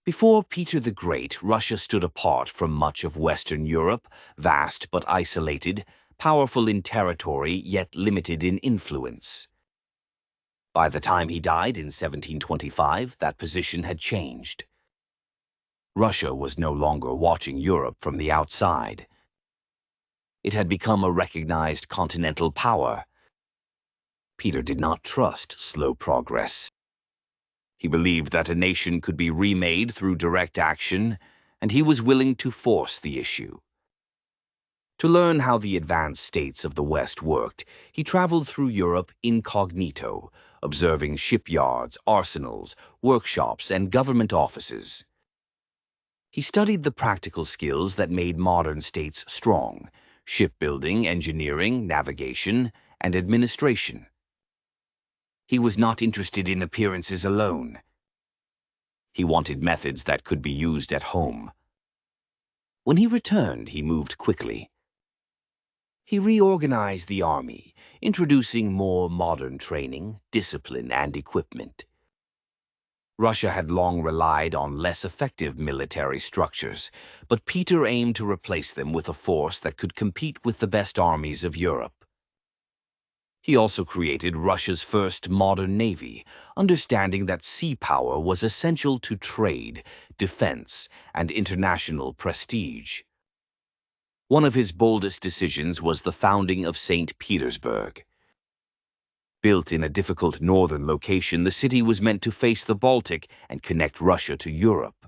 Before Peter the Great, Russia stood apart from much of Western Europe, vast but isolated, powerful in territory yet limited in influence. By the time he died in 1725, that position had changed. Russia was no longer watching Europe from the outside. It had become a recognized continental power. Peter did not trust slow progress. He believed that a nation could be remade through direct action, and he was willing to force the issue. To learn how the advanced states of the West worked, he traveled through Europe incognito, observing shipyards, arsenals, workshops, and government offices. He studied the practical skills that made modern states strong: shipbuilding, engineering, navigation, and administration. He was not interested in appearances alone. He wanted methods that could be used at home. When he returned, he moved quickly. He reorganized the army, introducing more modern training, discipline, and equipment. Russia had long relied on less effective military structures, but Peter aimed to replace them with a force that could compete with the best armies of Europe. He also created Russia's first modern navy, understanding that sea power was essential to trade, defense, and international prestige. One of his boldest decisions was the founding of St. Petersburg. Built in a difficult northern location, the city was meant to face the Baltic and connect Russia to Europe.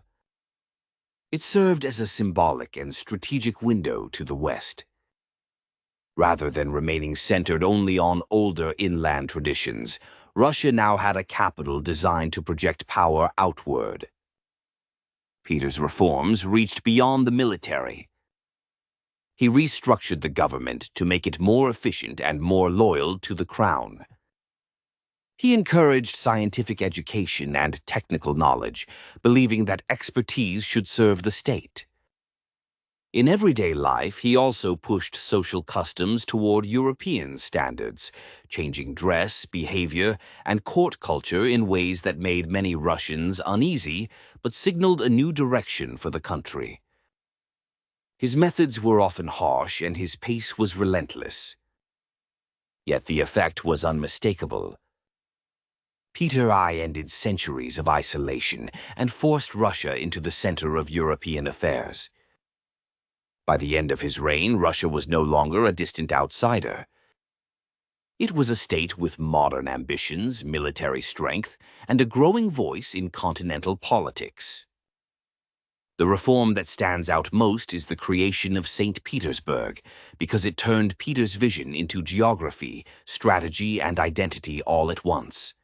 It served as a symbolic and strategic window to the West. Rather than remaining centered only on older inland traditions, Russia now had a capital designed to project power outward. Peter's reforms reached beyond the military. He restructured the government to make it more efficient and more loyal to the crown. He encouraged scientific education and technical knowledge, believing that expertise should serve the state. In everyday life, he also pushed social customs toward European standards, changing dress, behavior, and court culture in ways that made many Russians uneasy, but signaled a new direction for the country. His methods were often harsh, and his pace was relentless. Yet the effect was unmistakable. Peter I ended centuries of isolation and forced Russia into the center of European affairs. By the end of his reign, Russia was no longer a distant outsider. It was a state with modern ambitions, military strength, and a growing voice in continental politics. The reform that stands out most is the creation of St. Petersburg, because it turned Peter's vision into geography, strategy, and identity all at once.